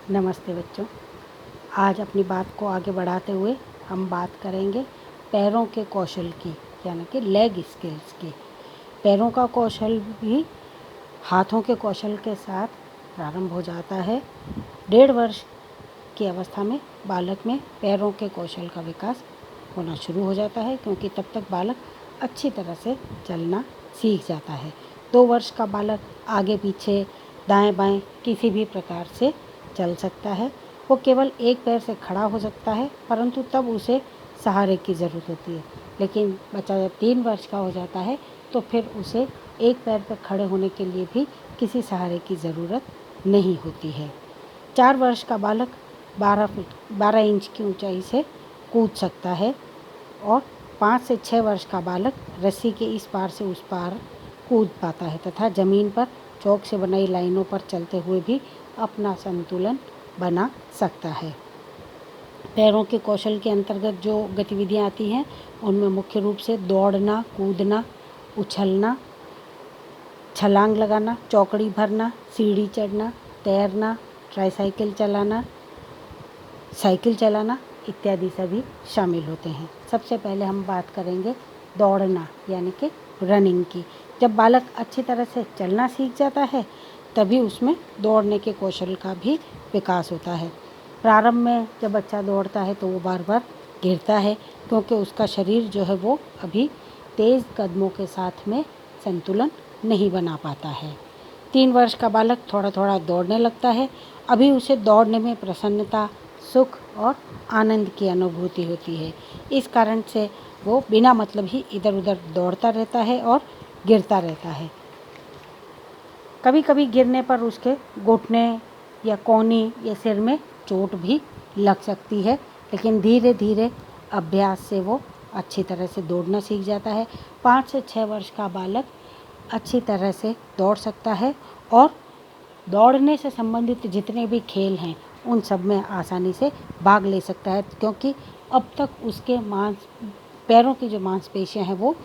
नमस्ते बच्चों। आज अपनी बात को आगे बढ़ाते हुए हम बात करेंगे पैरों के कौशल की, यानी कि लेग स्किल्स की। पैरों का कौशल भी हाथों के कौशल के साथ प्रारंभ हो जाता है। 1.5 वर्ष की अवस्था में बालक में पैरों के कौशल का विकास होना शुरू हो जाता है, क्योंकि तब तक बालक अच्छी तरह से चलना सीख जाता है। 2 वर्ष का बालक आगे पीछे दाएं बाएं किसी भी प्रकार से चल सकता है। वो केवल एक पैर से खड़ा हो सकता है, परंतु तब उसे सहारे की ज़रूरत होती है। लेकिन बच्चा जब 3 वर्ष का हो जाता है तो फिर उसे एक पैर पर खड़े होने के लिए भी किसी सहारे की ज़रूरत नहीं होती है। 4 वर्ष का बालक 12 इंच की ऊंचाई से कूद सकता है और 5 से 6 वर्ष का बालक रस्सी के इस पार से उस पार कूद पाता है तथा ज़मीन पर चौक से बनाई लाइनों पर चलते हुए भी अपना संतुलन बना सकता है। पैरों के कौशल के अंतर्गत जो गतिविधियाँ आती हैं उनमें मुख्य रूप से दौड़ना, कूदना, उछलना, छलांग लगाना, चौकड़ी भरना, सीढ़ी चढ़ना, तैरना, ट्राईसाइकिल चलाना, साइकिल चलाना इत्यादि सभी शामिल होते हैं। सबसे पहले हम बात करेंगे दौड़ना यानी कि रनिंग की। जब बालक अच्छी तरह से चलना सीख जाता है तभी उसमें दौड़ने के कौशल का भी विकास होता है। प्रारंभ में जब बच्चा दौड़ता है तो वो बार बार गिरता है, क्योंकि उसका शरीर जो है वो अभी तेज़ कदमों के साथ में संतुलन नहीं बना पाता है। 3 वर्ष का बालक थोड़ा थोड़ा दौड़ने लगता है। अभी उसे दौड़ने में प्रसन्नता, सुख और आनंद की अनुभूति होती है। इस कारण से वो बिना मतलब ही इधर उधर दौड़ता रहता है और गिरता रहता है। कभी कभी गिरने पर उसके घुटने या कोहनी या सिर में चोट भी लग सकती है, लेकिन धीरे धीरे अभ्यास से वो अच्छी तरह से दौड़ना सीख जाता है। 5 से 6 वर्ष का बालक अच्छी तरह से दौड़ सकता है और दौड़ने से संबंधित जितने भी खेल हैं उन सब में आसानी से भाग ले सकता है, क्योंकि अब तक उसके पैरों की जो मांसपेशियां हैं वो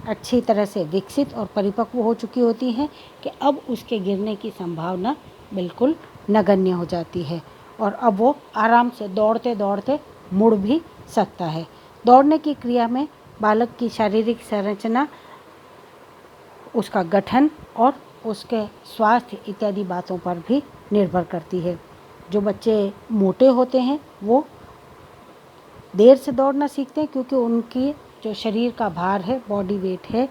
अच्छी तरह से विकसित और परिपक्व हो चुकी होती हैं कि अब उसके गिरने की संभावना बिल्कुल नगण्य हो जाती है और अब वो आराम से दौड़ते दौड़ते मुड़ भी सकता है। दौड़ने की क्रिया में बालक की शारीरिक संरचना, उसका गठन और उसके स्वास्थ्य इत्यादि बातों पर भी निर्भर करती है। जो बच्चे मोटे होते हैं वो देर से दौड़ना सीखते हैं, क्योंकि उनकी जो शरीर का भार है, बॉडी वेट है,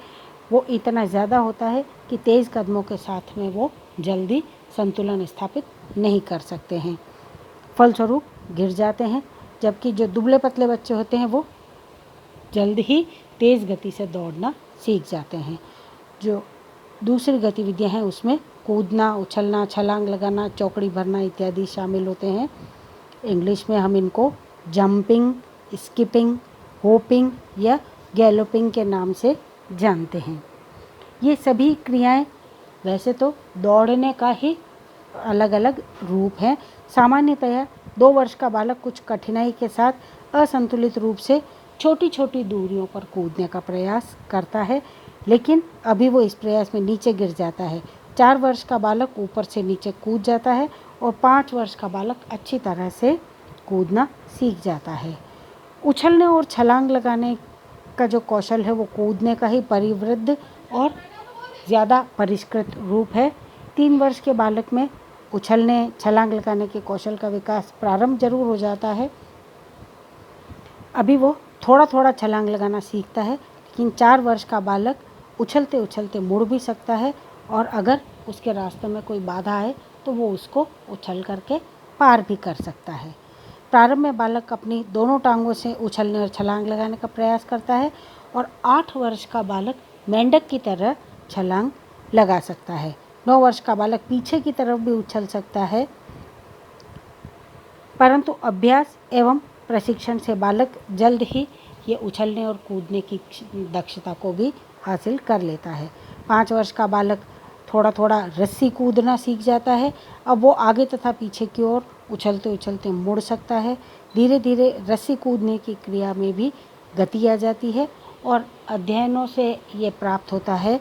वो इतना ज़्यादा होता है कि तेज़ कदमों के साथ में वो जल्दी संतुलन स्थापित नहीं कर सकते हैं, फलस्वरूप गिर जाते हैं। जबकि जो दुबले पतले बच्चे होते हैं वो जल्द ही तेज़ गति से दौड़ना सीख जाते हैं। जो दूसरी गतिविधियां हैं उसमें कूदना, उछलना, छलांग लगाना, चौकड़ी भरना इत्यादि शामिल होते हैं। इंग्लिश में हम इनको जंपिंग, स्किपिंग, होपिंग या गैलोपिंग के नाम से जानते हैं। ये सभी क्रियाएं वैसे तो दौड़ने का ही अलग अलग रूप है। सामान्यतया 2 वर्ष का बालक कुछ कठिनाई के साथ असंतुलित रूप से छोटी छोटी दूरियों पर कूदने का प्रयास करता है, लेकिन अभी वो इस प्रयास में नीचे गिर जाता है। 4 वर्ष का बालक ऊपर से नीचे कूद जाता है और 5 वर्ष का बालक अच्छी तरह से कूदना सीख जाता है। उछलने और छलांग लगाने का जो कौशल है वो कूदने का ही परिवृद्ध और ज़्यादा परिष्कृत रूप है। 3 वर्ष के बालक में उछलने, छलांग लगाने के कौशल का विकास प्रारंभ जरूर हो जाता है। अभी वो थोड़ा थोड़ा छलांग लगाना सीखता है, लेकिन 4 वर्ष का बालक उछलते उछलते मुड़ भी सकता है और अगर उसके रास्ते में कोई बाधा है तो वो उसको उछल करके पार भी कर सकता है। प्रारंभ में बालक अपनी दोनों टांगों से उछलने और छलांग लगाने का प्रयास करता है और 8 वर्ष का बालक मेंढक की तरह छलांग लगा सकता है। 9 वर्ष का बालक पीछे की तरफ भी उछल सकता है, परंतु अभ्यास एवं प्रशिक्षण से बालक जल्द ही ये उछलने और कूदने की दक्षता को भी हासिल कर लेता है। 5 वर्ष का बालक थोड़ा थोड़ा रस्सी कूदना सीख जाता है। अब वो आगे तथा पीछे की ओर उछलते उछलते मुड़ सकता है। धीरे धीरे रस्सी कूदने की क्रिया में भी गति आ जाती है और अध्ययनों से ये प्राप्त होता है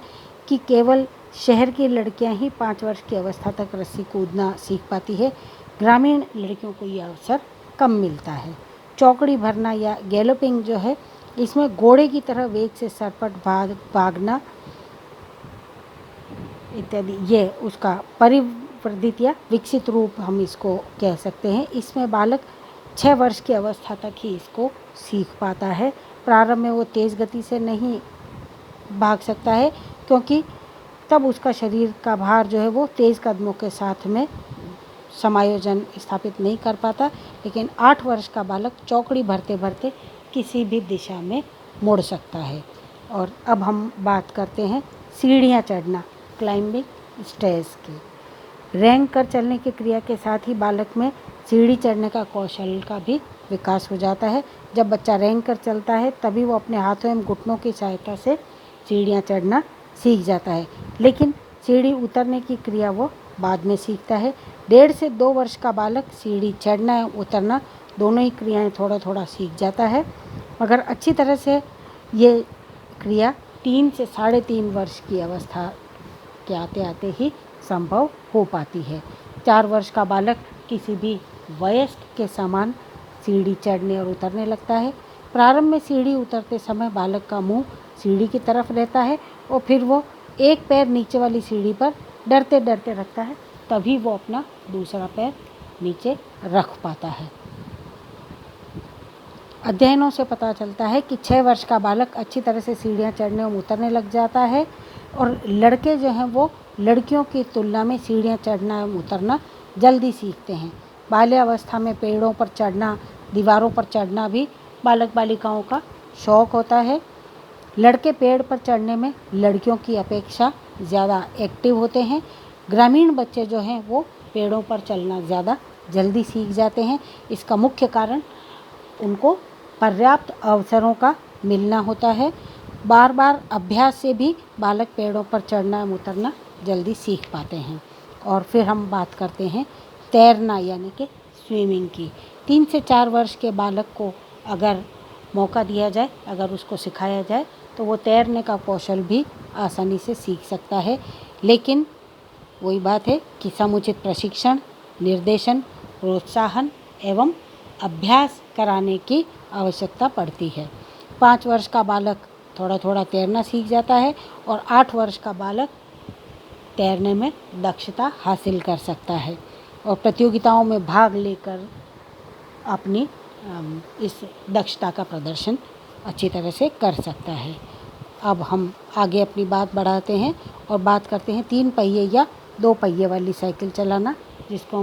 कि केवल शहर की लड़कियां ही 5 वर्ष की अवस्था तक रस्सी कूदना सीख पाती है, ग्रामीण लड़कियों को ये अवसर कम मिलता है। चौकड़ी भरना या गैलोपिंग जो है, इसमें घोड़े की तरह वेग से सरपट भागना इत्यादि, ये उसका परिवर्धित या विकसित रूप हम इसको कह सकते हैं। इसमें बालक 6 वर्ष की अवस्था तक ही इसको सीख पाता है। प्रारंभ में वो तेज़ गति से नहीं भाग सकता है, क्योंकि तब उसका शरीर का भार जो है वो तेज़ कदमों के साथ में समायोजन स्थापित नहीं कर पाता। लेकिन 8 वर्ष का बालक चौकड़ी भरते भरते किसी भी दिशा में मुड़ सकता है। और अब हम बात करते हैं सीढ़ियाँ चढ़ना, क्लाइंबिंग स्टेयर्स की। रेंग कर चलने की क्रिया के साथ ही बालक में सीढ़ी चढ़ने का कौशल का भी विकास हो जाता है। जब बच्चा रेंग कर चलता है तभी वो अपने हाथों एवं घुटनों की सहायता से सीढ़ियाँ चढ़ना सीख जाता है, लेकिन सीढ़ी उतरने की क्रिया वो बाद में सीखता है। 1.5 से 2 वर्ष का बालक सीढ़ी चढ़ना एवं उतरना दोनों ही क्रियाएं थोड़ा थोड़ा सीख जाता है, मगर अच्छी तरह से ये क्रिया 3 से 3.5 वर्ष की अवस्था के आते आते ही संभव हो पाती है। 4 वर्ष का बालक किसी भी वयस्क के समान सीढ़ी चढ़ने और उतरने लगता है। प्रारंभ में सीढ़ी उतरते समय बालक का मुंह सीढ़ी की तरफ रहता है और फिर वो एक पैर नीचे वाली सीढ़ी पर डरते डरते रखता है, तभी वो अपना दूसरा पैर नीचे रख पाता है। अध्ययनों से पता चलता है कि 6 वर्ष का बालक अच्छी तरह से सीढ़ियाँ चढ़ने और उतरने लग जाता है, और लड़के जो हैं वो लड़कियों की तुलना में सीढ़ियाँ चढ़ना एवं उतरना जल्दी सीखते हैं। बाल्यावस्था में पेड़ों पर चढ़ना, दीवारों पर चढ़ना भी बालक बालिकाओं का शौक होता है। लड़के पेड़ पर चढ़ने में लड़कियों की अपेक्षा ज़्यादा एक्टिव होते हैं। ग्रामीण बच्चे जो हैं वो पेड़ों पर चलना ज़्यादा जल्दी सीख जाते हैं। इसका मुख्य कारण उनको पर्याप्त अवसरों का मिलना होता है। बार बार अभ्यास से भी बालक पेड़ों पर चढ़ना एवं उतरना जल्दी सीख पाते हैं। और फिर हम बात करते हैं तैरना यानी कि स्विमिंग की। 3 से 4 वर्ष के बालक को अगर मौका दिया जाए, अगर उसको सिखाया जाए, तो वो तैरने का कौशल भी आसानी से सीख सकता है। लेकिन वही बात है कि समुचित प्रशिक्षण, निर्देशन, प्रोत्साहन एवं अभ्यास कराने की आवश्यकता पड़ती है। 5 वर्ष का बालक थोड़ा थोड़ा तैरना सीख जाता है और 8 वर्ष का बालक तैरने में दक्षता हासिल कर सकता है और प्रतियोगिताओं में भाग लेकर अपनी इस दक्षता का प्रदर्शन अच्छी तरह से कर सकता है। अब हम आगे अपनी बात बढ़ाते हैं और बात करते हैं 3 पहिए या 2 पहिए वाली साइकिल चलाना, जिसको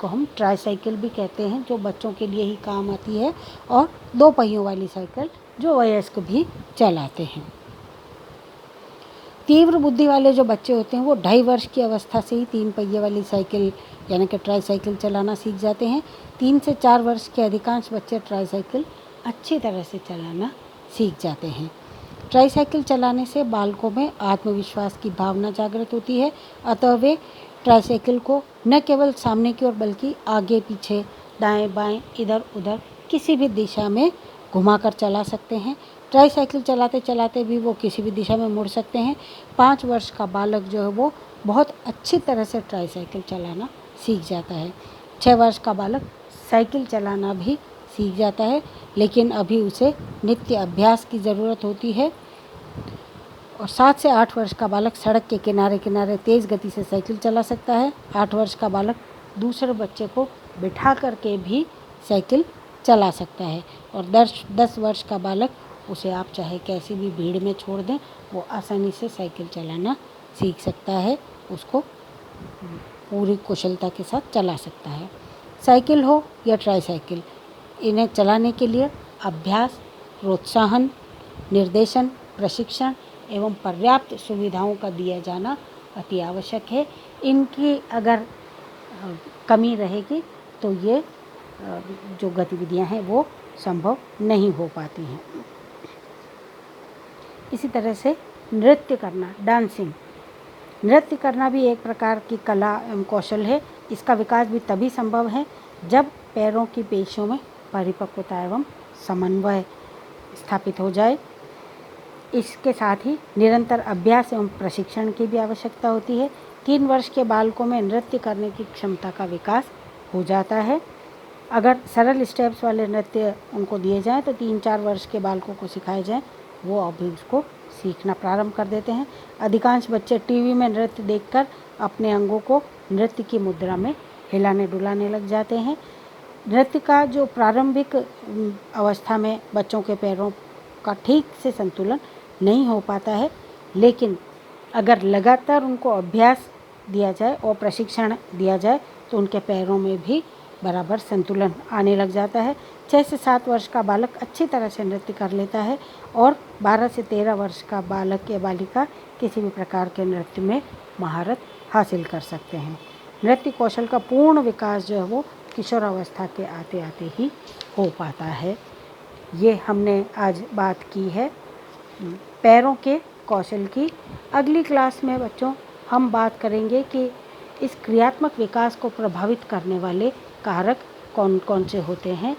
हम ट्राईसाइकिल भी कहते हैं, जो बच्चों के लिए ही काम आती है, और 2 पहियों वाली साइकिल जो वयस्क भी चलाते हैं। तीव्र बुद्धि वाले जो बच्चे होते हैं वो 2.5 वर्ष की अवस्था से ही 3 पहिए वाली साइकिल यानी कि ट्राईसाइकिल चलाना सीख जाते हैं। 3 से 4 वर्ष के अधिकांश बच्चे ट्राईसाइकिल अच्छी तरह से चलाना सीख जाते हैं। ट्राईसाइकिल चलाने से बालकों में आत्मविश्वास की भावना जागृत होती है, अतः वे ट्राईसाइकिल को न केवल सामने की ओर बल्कि आगे पीछे, दाएं बाएं, इधर उधर किसी भी दिशा में घुमाकर चला सकते हैं। ट्राईसाइकिल चलाते चलाते भी वो किसी भी दिशा में मुड़ सकते हैं। 5 वर्ष का बालक जो है वो बहुत अच्छी तरह से ट्राईसाइकिल चलाना सीख जाता है। 6 वर्ष का बालक साइकिल चलाना भी सीख जाता है, लेकिन अभी उसे नित्य अभ्यास की ज़रूरत होती है। और 7 से 8 वर्ष का बालक सड़क के किनारे किनारे तेज़ गति से साइकिल चला सकता है। 8 वर्ष का बालक दूसरे बच्चे को बिठा करके भी साइकिल चला सकता है। और 10 वर्ष का बालक, उसे आप चाहे कैसी भी भीड़ में छोड़ दें, वो आसानी से साइकिल चलाना सीख सकता है, उसको पूरी कुशलता के साथ चला सकता है। साइकिल हो या ट्राईसाइकिल, इन्हें चलाने के लिए अभ्यास, प्रोत्साहन, निर्देशन, प्रशिक्षण एवं पर्याप्त सुविधाओं का दिया जाना अति आवश्यक है। इनकी अगर कमी रहेगी तो ये जो गतिविधियां हैं वो संभव नहीं हो पाती हैं। इसी तरह से नृत्य करना, डांसिंग, नृत्य करना भी एक प्रकार की कला एवं कौशल है। इसका विकास भी तभी संभव है जब पैरों की पेशियों में परिपक्वता एवं समन्वय स्थापित हो जाए। इसके साथ ही निरंतर अभ्यास एवं प्रशिक्षण की भी आवश्यकता होती है। 3 वर्ष के बालकों में नृत्य करने की क्षमता का विकास हो जाता है। अगर सरल स्टेप्स वाले नृत्य उनको दिए जाएं तो 3-4 वर्ष के बालकों को सिखाए जाएं, वो अभी उसको सीखना प्रारंभ कर देते हैं। अधिकांश बच्चे टीवी में नृत्य देखकर अपने अंगों को नृत्य की मुद्रा में हिलाने डुलाने लग जाते हैं। नृत्य का जो प्रारंभिक अवस्था में बच्चों के पैरों का ठीक से संतुलन नहीं हो पाता है, लेकिन अगर लगातार उनको अभ्यास दिया जाए और प्रशिक्षण दिया जाए तो उनके पैरों में भी बराबर संतुलन आने लग जाता है। 6 से 7 वर्ष का बालक अच्छी तरह से नृत्य कर लेता है और 12 से 13 वर्ष का बालक या बालिका किसी भी प्रकार के नृत्य में महारत हासिल कर सकते हैं। नृत्य कौशल का पूर्ण विकास जो है वो किशोरावस्था के आते आते ही हो पाता है। ये हमने आज बात की है पैरों के कौशल की। अगली क्लास में बच्चों हम बात करेंगे कि इस क्रियात्मक विकास को प्रभावित करने वाले कारक कौन कौन से होते हैं।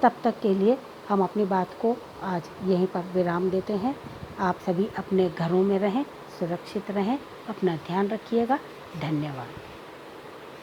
तब तक के लिए हम अपनी बात को आज यहीं पर विराम देते हैं। आप सभी अपने घरों में रहें, सुरक्षित रहें, अपना ध्यान रखिएगा। धन्यवाद।